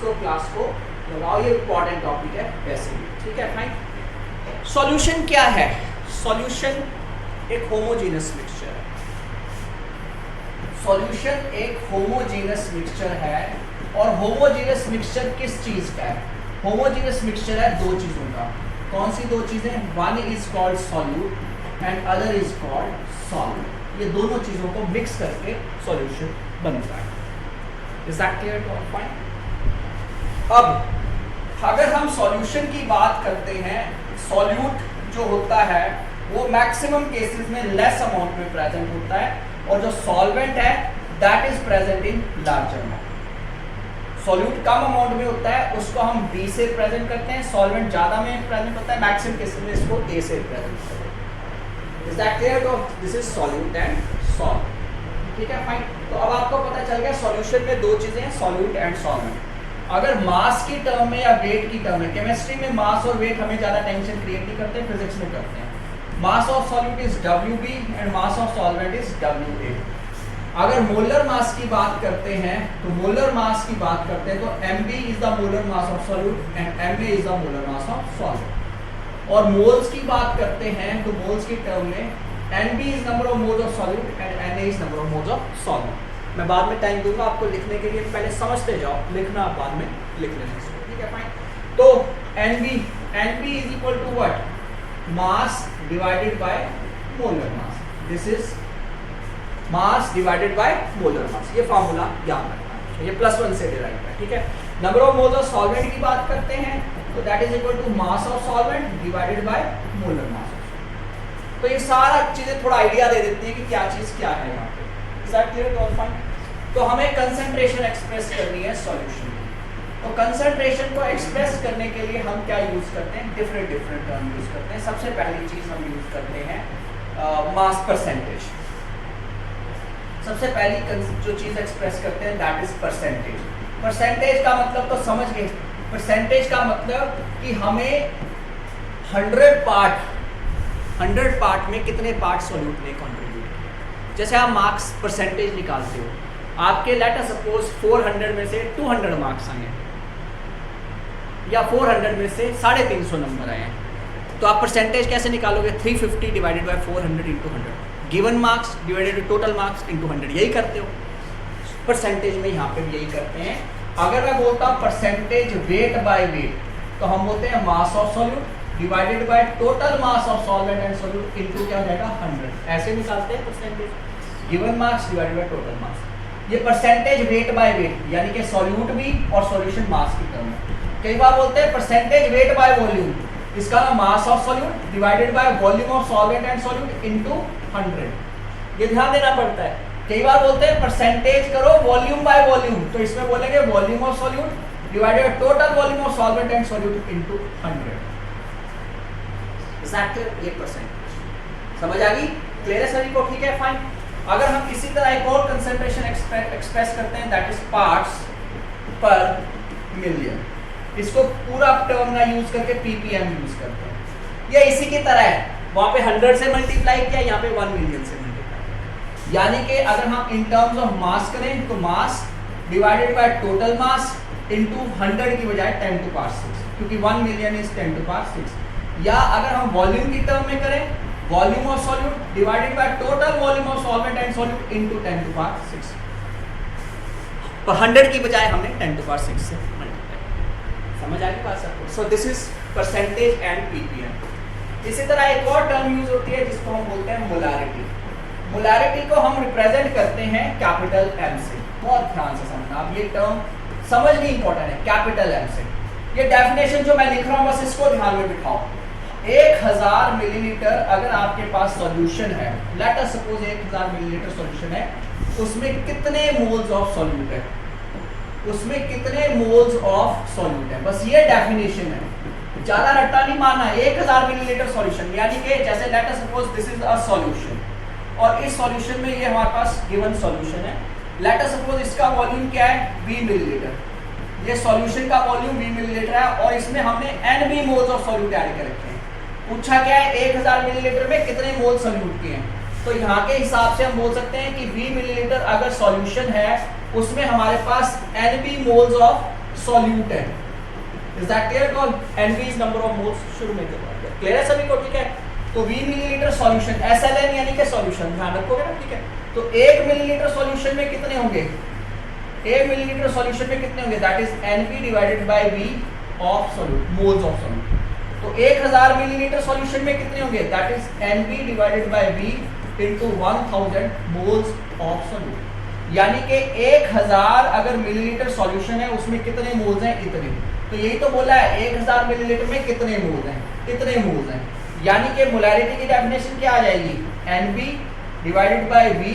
इसको क्लास को लगाओ, ये इंपॉर्टेंट टॉपिक है वैसे भी, ठीक है फाइन। सॉल्यूशन क्या है? सॉल्यूशन एक होमोजेनस मिक्सचर है। सॉल्यूशन एक होमोजेनस मिक्सचर है। और होमोजेनस मिक्सचर किस चीज का है? होमोजेनस मिक्सचर है दो चीजों का। कौन सी दो चीजें? One is called solute and other is called solvent. ये दोनों चीजों को मिक्स करके सॉल्यूशन बनता है। Is that clear to all? Fine. अब अगर हम सॉल्यूशन की बात करते हैं, सॉल्यूट जो होता है वो मैक्सिमम केसेस में लेस अमाउंट में प्रेजेंट होता है, और जो सॉल्वेंट है that is present in larger amount. Solute come amount में होता है, उसको हम B से प्रेजेंट करते हैं। सॉल्वेंट ज्यादा में प्रेजेंट होता है, मैक्सिमम केसेस में इसको A से प्रेजेंट करते हैं। Is that clear? तो this is solute and solvent, ठीक है फाइन। तो अब आपको पता चल गया सॉल्यूशन में दो चीजें हैं, सॉल्यूट एंड सॉल्वेंट। अगर मास की टर्म में या वेट की टर्म में, केमिस्ट्री में मास और वेट हमें ज्यादा टेंशन क्रिएट नहीं करते, फिजिक्स में करते हैं। मास of solute is Wb and mass of solvent is Wa। अगर मोलर मास की बात करते हैं तो मोलर मास की बात करते हैं तो Mb is the molar mass of solute and Ma is the molar mass of solvent. और मोल्स की बात करते हैं तो मोल्स की टर्म में Nb is number of moles of solute and Na is number of moles of solvent. मैं बाद में टाइम दूंगा आपको लिखने के लिए, पहले समझते जाओ, लिखना आप बाद में लिख लेना, ठीक है फाइन। तो Nb is equal to what? Mass divided by molar mass. This is mass divided by molar mass. ये फार्मूला याद रखना है, ये +1 से डिराइव है, ठीक है। Number of moles of solvent की बात करते हैं तो that is equal to mass of solvent divided by molar mass. तो ये सारा चीजें थोड़ा आइडिया दे देती है कि क्या चीज क्या है यहाँ पे। Is that clear to all? Fine. तो हमें कंसंट्रेशन एक्सप्रेस करनी है सॉल्यूशन की। तो कंसंट्रेशन को एक्सप्रेस करने के लिए हम क्या यूज करते हैं? डिफरेंट टर्म यूज करते हैं। सबसे पहली चीज हम यूज करते हैं मास परसेंटेज। सबसे पहली जो चीज एक्सप्रेस करते हैं दैट इज परसेंटेज। परसेंटेज का मतलब तो समझ गए। परसेंटेज का मतलब कि हमें 100 पार्ट में कितने पार्ट सॉल्यूट ने कंट्रीब्यूट किए। जैसे आप मार्क्स परसेंटेज निकालते हो, आपके लेट अस सपोज 400 में से 200 मार्क्स आए हैं या 400 में से 350 नंबर आए हैं, तो आप परसेंटेज कैसे निकालोगे? 350 divided by 400 into 100, given marks divided by total marks into 100। यही करते हो परसेंटेज में, यहाँ पे भी यही करते हैं। अगर मैं बोलता हूँ परसेंटेज वेट बाय वेट, तो हम बोलते हैं मास of solute divided by total mass of solvent and solute into क्या हो जाएगा? 100। ऐसे निकालते हैं percentage, given marks divided by total marks. ये परसेंटेज वेट बाय वेट, यानी कि सॉल्यूट भी और सॉल्यूशन मास की टर्म में। कई बार बोलते हैं परसेंटेज वेट बाय वॉल्यूम, इसका नाम मास of solute divided by volume of solvent and solute into 100। ये ध्यान देना पड़ता है। कई बार बोलते हैं परसेंटेज करो वॉल्यूम बाय वॉल्यूम, तो इसमें बोलेंगे volume of solute divided by total volume of solvent and solute into 100। Exactly ये परसेंटेज समझ आ गई? क्लियर है सभी को? ठीक है फाइन। अगर हम किसी तरह एक और कंसंट्रेशन एक्सप्रेस करते हैं दैट इज पार्ट्स पर मिलियन, इसको पूरा टर्म ना यूज करके ppm यूज करते हैं। ये इसी की तरह है, वहां पे 100 से मल्टीप्लाई किया, यहाँ पे 1 मिलियन से मल्टीप्लाई। यानी कि अगर हम इन टर्म्स ऑफ मास करें तो मास divided by total mass into 100 की बजाय 10 टू पावर 6, क्योंकि 1 मिलियन इज 10 टू पावर 6। या अगर हम वॉल्यूम की टर्म में करें, volume of solute divided by total volume of solvent and solute into 10 to power 6। पर 100 की बजाय हमने 10 टू पावर 6 से मल्टीप्लाई। समझ आ गई बात सबको? So this is percentage and ppm। इसी तरह एक और टर्म यूज होती है जिसको हम बोलते हैं मोलारिटी। मोलारिटी को हम रिप्रेजेंट करते हैं कैपिटल M से। बहुत ध्यान से समझना, अब ये टर्म समझनी इंपॉर्टेंट है, कैपिटल M से। ये डेफिनेशन जो मैं लिख रहा हूँ बस इसको ध्यान में बिठाओ। 1000 मिलीलीटर अगर आपके पास सॉल्यूशन है, late us suppose 1000 millilitre solution है, उसमें कितने मोल्स ऑफ सॉल्यूट है? उसमें कितने मोल्स ऑफ सॉल्यूट है? बस ये डेफिनेशन है, ज्यादा रट्टा नहीं मारना। 1000 मिलीलीटर सॉल्यूशन, यानी कि जैसे late us suppose this is a solution, और इस सॉल्यूशन में ये हमारे पास गिवन सॉल्यूशन है। लेट अस सपोज इसका वॉल्यूम क्या है? 20 मिलीलीटर। ये सॉल्यूशन का वॉल्यूम 20 मिलीलीटर है और इसमें हमने Nb moles of solute add कर रखे हैं। पूछा क्या है? 1000 मिलीलीटर में कितने मोल सॉल्यूट किए हैं? तो यहाँ के हिसाब से हम बोल सकते हैं कि 20 मिलीलीटर अगर सॉल्यूशन है उसमें हमारे पास Nb मोल्स ऑफ सॉल्यूट है। Is that clear? Call NV is number of moles, शुरू में क्लियर है सभी को? ठीक है, तो V मिलीलीटर सॉल्यूशन, SLN यानी कि सॉल्यूशन, ध्यान रखोगे ना? ठीक है, तो 1 मिलीलीटर सॉल्यूशन में कितने होंगे? 1 मिलीलीटर सॉल्यूशन में कितने होंगे? That is NV divided by V of solute, moles of solute. तो 1000 मिलीलीटर सॉल्यूशन में कितने होंगे? That is NV divided by V into 1000 moles of solute. यानी कि 1000 अगर मिलीलीटर सॉल्यूशन है उसमें कितने मोल्स हैं? इतने। तो यही तो बोला है 1000 मिलीलीटर में कितने मोल्स हैं? इतने मोल्स हैं। यानी कि मोलैरिटी की डेफिनेशन क्या आ जाएगी? NV divided by V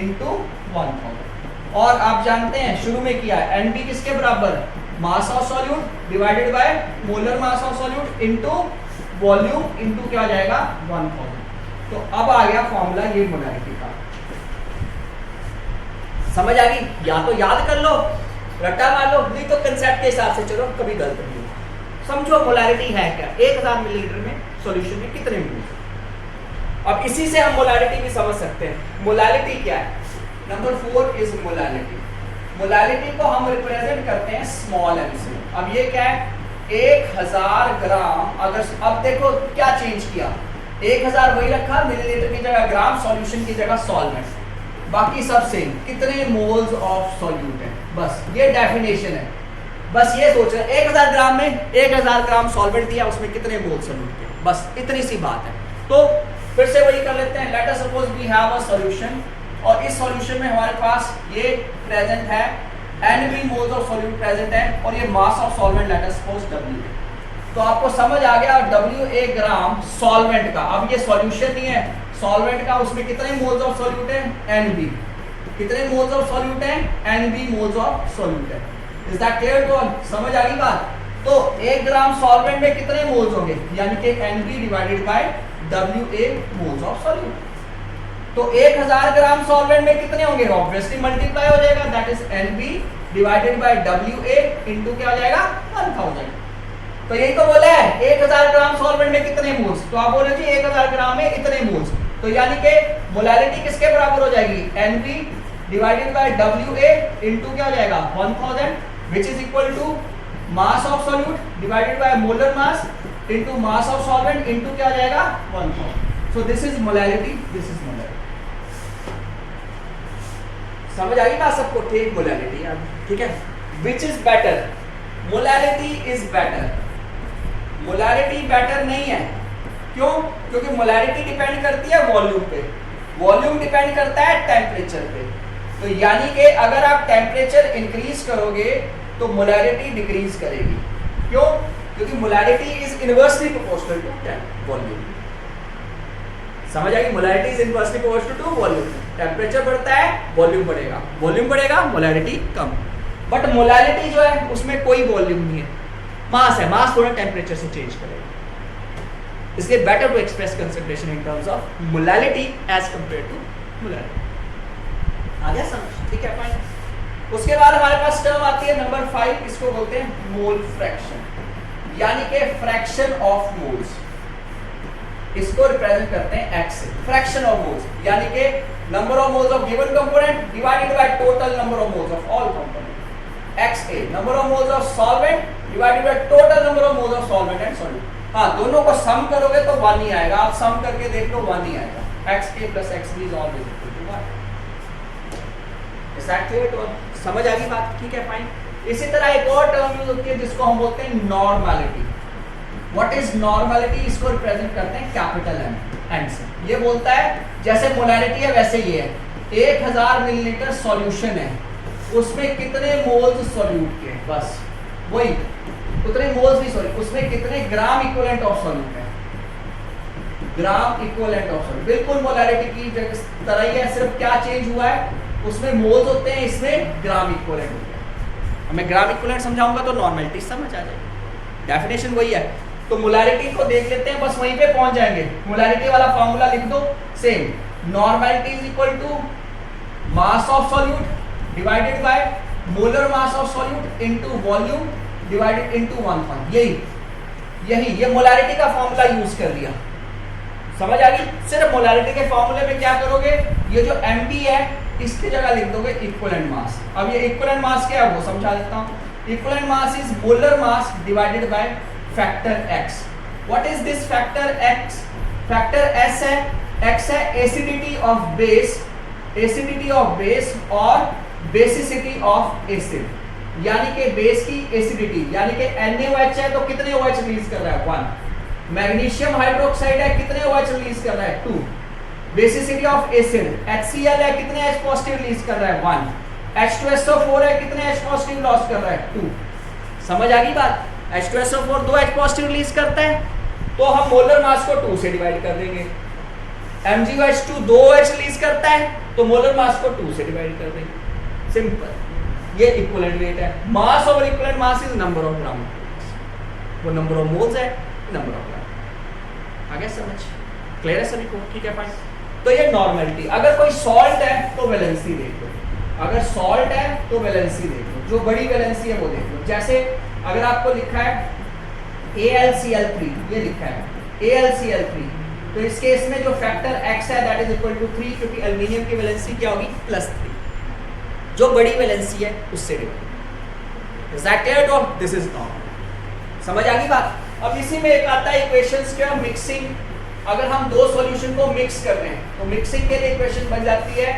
into 1000। और आप जानते हैं शुरू में किया है NV किसके बराबर? मास of solute divided by molar mass of solute into volume into क्या आ जाएगा? 1000। तो अब आ गया फॉर्मूला ये मोलैरिटी का। समझ आ गई? या तो याद कर लो, रट्टा मार लो, नहीं तो कंसेप्ट के हिसाब से चलो, कभी गलत नहीं होगा। समझो मोलैरिटी है क्या? 1000 मिलीलीटर में सॉल्यूशन में कितने मोल्स? अब इसी से हम मोलैरिटी भी समझ सकते हैं। मोलैरिटी क्या है? Number 4 is molarity. मोलैरिटी को हम रिप्रेजेंट करते हैं स्मॉल m से। अब ये क्या है? 1000 ग्राम, अगर अब देखो क्या चेंज किया, 1000 वही रखा, मिलीलीटर की जगह ग्राम, सॉल्यूशन की जगह सॉल्वेंट, बाकी सब सेम। कितने मोल्स ऑफ सॉल्यूट है? बस ये डेफिनेशन है। बस ये सोच रहे 1000 ग्राम में 1000 ग्राम सॉल्वेंट दिया, उसमें कितने मोल्स सॉल्यूट के, बस इतनी सी बात है। तो फिर से वही कर लेते हैं। Let us suppose we have a solution, और इस सॉल्यूशन में हमारे पास ये प्रेजेंट है, NV moles of solute present है, और ये मास of solvent late us suppose W है। तो आपको समझ आ गया W 1 ग्राम सॉल्वेंट का। अब ये सॉल्यूशन नहीं है, सॉल्वेंट का, उसमें कितने मोल्स ऑफ सॉल्यूट है? NV। कितने मोल्स ऑफ सॉल्यूट है? NV मोल्स ऑफ सॉल्यूट है। Is that clear to all? समझ आ गई बात? तो 1 ग्राम सॉल्वेंट में कितने मोल्स होंगे? यानी कि NV divided by WA moles of solute. तो 1000 ग्राम सॉल्वेंट में कितने होंगे? ऑब्वियसली मल्टीप्लाई हो जाएगा, that is NV divided by WA into क्या हो जाएगा? 1000। तो यही तो बोला है 1000 ग्राम सॉल्वेंट में कितने मोल्स, तो आप बोल रहे जी 1000 ग्राम में इतने मोल्स। तो यानी कि मोलैरिटी किसके बराबर हो जाएगी? NV divided by WA into क्या हो जाएगा? 1000, which is equal to mass of solute divided by molar mass into mass of solvent into क्या आ जाएगा? 1000. So this is molarity, this is molarity. समझ आ गई बात सबको? ठीक, मोलैरिटी यार, ठीक है। Which is better? Molarity is better. Molarity better नहीं है, क्यों? क्योंकि मोलैरिटी डिपेंड करती है वॉल्यूम पे, वॉल्यूम डिपेंड करता है टेम्परेचर पे। तो यानी कि अगर आप टेम्परेचर इंक्रीज करोगे तो मोलैरिटी डिक्रीज करेगी। क्यों? क्योंकि molarity is inversely proportional to volume. समझ आएगी? Molarity is inversely proportional to volume. Temperature बढ़ता है, वॉल्यूम बढ़ेगा, वॉल्यूम बढ़ेगा, मोलैरिटी कम। बट मोलैरिटी जो है उसमें कोई वॉल्यूम नहीं है, मास है, मास थोड़ा टेम्परेचर से चेंज करेगा। इसलिए better to express concentration in terms of molarity as compare to molarity. आ गया समझ? ठीक है, फाइन। उसके बाद हमारे पास टर्म आती है नंबर 5, इसको बोलते हैं मोल फ्रैक्शन, यानी कि फ्रैक्शन ऑफ मोल्स। इसको रिप्रेजेंट करते हैं x से। फ्रैक्शन ऑफ मोल्स यानी कि number of moles of given component divided by total number of moles of all component. XA number of moles of solvent divided by total number of moles of solvent and solute. हाँ, दोनों को सम करोगे तो 1 ही आएगा। आप सम करके देख लो 1 ही आएगा। XA plus XB is always equal to 1। Is that clear to all? समझ आ गई बात? ठीक है, फाइन। इसी तरह एक और टर्म यूज होती है जिसको हम बोलते हैं नॉर्मैलिटी। What is normality? इसको रिप्रेजेंट करते हैं कैपिटल M एंड से। ये बोलता है जैसे मोलैरिटी है वैसे ये है, 1000 मिलीलीटर सॉल्यूशन है, उसमें कितने मोल्स सॉल्यूट के, बस वही उतने मोल्स भी सॉल्यूट, उसमें कितने ग्राम इक्विवेलेंट ऑफ सॉल्यूट है, ग्राम इक्विवेलेंट ऑफ सॉल्यूट। बिल्कुल मोलैरिटी की तरह ही है, सिर्फ क्या चेंज हुआ है, उसमें मोल्स होते हैं, इसमें ग्राम इक्विवेलेंट होते हैं। मैं ग्राम इक्विवेलेंट समझाऊंगा तो नॉर्मैलिटी समझ आ जाएगी। डेफिनेशन वही है। तो मोलैरिटी को देख लेते हैं, बस वहीं पे पहुंच जाएंगे। मोलैरिटी वाला फॉर्मूला लिख दो, same. Normality is equal to mass of solute divided by molar mass of solute into volume divided into 1/, यही ये मोलैरिटी का फॉर्मूला यूज कर लिया। समझ आ गई? सिर्फ मोलैरिटी के फॉर्मूले में क्या करोगे, ये जो Mb है इसकी जगह लिख दोगे इक्विवेलेंट मास। अब ये इक्विवेलेंट मास क्या है वो समझा देता हूं। Equivalent mass is molar mass divided by factor x. What is this factor x? Factor s है, x है acidity of base और basicity of acid. यानी कि बेस की एसिडिटी, यानी कि NaOH है तो कितने OH रिलीज कर रहा है 1. मैग्नीशियम हाइड्रोक्साइड है कितने OH रिलीज कर रहा है 2. बेसिसिटी ऑफ एसिड HCl है कितने H पॉजिटिव रिलीज कर रहा है 1. H2SO4 है कितने H पॉजिटिव लॉस कर रहा है 2. समझ आ गई बात? H2SO4 2 H पॉजिटिव रिलीज करता है तो हम मोलर मास को 2 से डिवाइड कर देंगे. MgOH2 2 OH रिलीज करता है तो मोलर मास को 2 से डिवाइड कर देंगे. सिंपल. ये इक्विवेलेंट वेट है. Mass over equivalent mass is number of gram. वो नंबर ऑफ मोल्स है, नंबर ऑफ ग्राम. आगे समझ क्लियर है सभी को? ठीक है फाइन. तो ये नॉर्मलिटी. अगर कोई सॉल्ट है तो वैलेंसी देख लो. अगर सॉल्ट है तो वैलेंसी देख लो. जो बड़ी वैलेंसी है वो देख लो. जैसे अगर आपको लिखा है AlCl3, ये लिखा है AlCl3, तो इस केस में जो फैक्टर x है दैट इज इक्वल टू 3, क्योंकि एल्युमिनियम की वैलेंसी क्या होगी +3. जो बड़ी वैलेंसी है उससे डिवाइड. Is that clear? तो दिस इज नॉर्मल. समझ आ गई बात? अब इसी में एक आता है इक्वेशंस का मिक्सिंग. अगर हम दो सॉल्यूशन को मिक्स कर रहे हैं तो मिक्सिंग के लिए इक्वेशन बन जाती है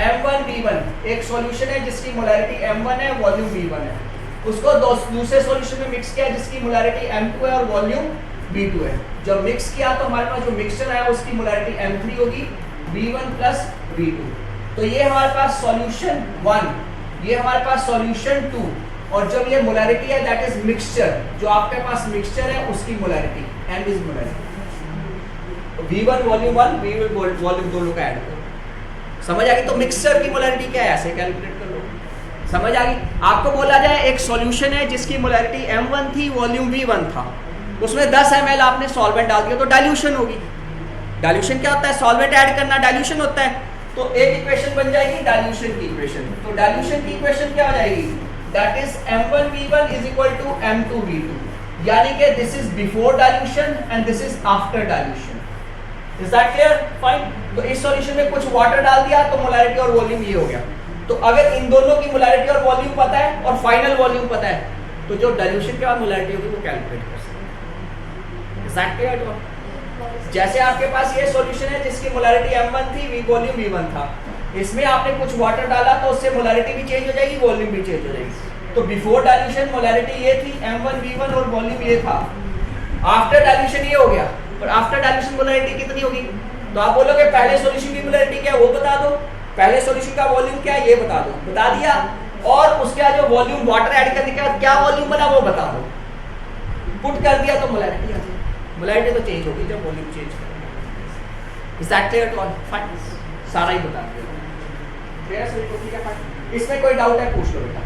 M1V1. एक सॉल्यूशन है जिसकी मोलैरिटी M1 है, वॉल्यूम V1 है. उसको दूसरे सॉल्यूशन में मिक्स किया जिसकी मोलैरिटी M2 है और वॉल्यूम V2 है. जब मिक्स किया तो हमारे पास जो मिक्सचर है उसकी मोलैरिटी M3 होगी, V1 प्लस V2. तो ये हमारे पास सॉल्यूशन 1, ये हमारे पास सॉल्यूशन 2, और जब ये मोलैरिटी है दैट इज मिक्सचर. जो आपके पास मिक्सचर है उसकी मोलैरिटी M इज मोलैरिटी. तो V1 वॉल्यूम 1, V1 वॉल्यूम दोनों का ऐड करो. समझ आ गई? तो मिक्सचर की मोलैरिटी क्या है ऐसे कैलकुलेट कर लो. समझ आ गई? आपको बोला जाए एक सॉल्यूशन है जिसकी मोलैरिटी M1 थी, वॉल्यूम V1 था, उसमें 10 ml आपने सॉल्वेंट डाल दिया तो डाइल्यूशन होगी. डाइल्यूशन क्या होता है? सॉल्वेंट ऐड करना डाइल्यूशन होता है. तो एक इक्वेशन बन जाएगी डाइल्यूशन की इक्वेशन. तो डाइल्यूशन की इक्वेशन क्या हो जाएगी? That is M1V1 is equal to M2V2. यानी कि this is before dilution and this is after dilution. Is that clear? Fine. तो इस सॉल्यूशन में कुछ वाटर डाल दिया तो मोलैरिटी और वॉल्यूम ये हो गया. तो अगर इन दोनों की मोलैरिटी और वॉल्यूम पता है और फाइनल वॉल्यूम पता है तो जो डाइल्यूशन के बाद मोलैरिटी होगी वो कैलकुलेट कर सकते हैं. Is that clear? जैसे आपके पास ये सॉल्यूशन है जिसकी मोलैरिटी M1 थी, वॉल्यूम V1 था, इसमें आपने कुछ वाटर डाला तो उससे मोलैरिटी भी चेंज हो जाएगी, वॉल्यूम भी चेंज हो जाएगी. तो बिफोर डाइल्यूशन मोलैरिटी ये थी M1V1 और वॉल्यूम ये था. आफ्टर डाइल्यूशन ये हो गया, और आफ्टर डाइल्यूशन मोलैरिटी कितनी होगी? तो आप बोलोगे पहले सॉल्यूशन की मोलैरिटी क्या है वो बता दो, पहले सॉल्यूशन का वॉल्यूम क्या है ये बता दो. बता दिया. और उसके बाद जो वॉल्यूम वाटर ऐड करने के बाद क्या वॉल्यूम बना वो बता दो. पुट कर दिया तो मोलैरिटी आ जाएगी. मोलैरिटी तो चेंज होगी जब वॉल्यूम चेंज करेंगे. Is that clear to all? Fine. सारा ही बता दिया. क्लियर है सभी को? ठीक है फाइन. इसमें कोई डाउट है पूछ लो बेटा.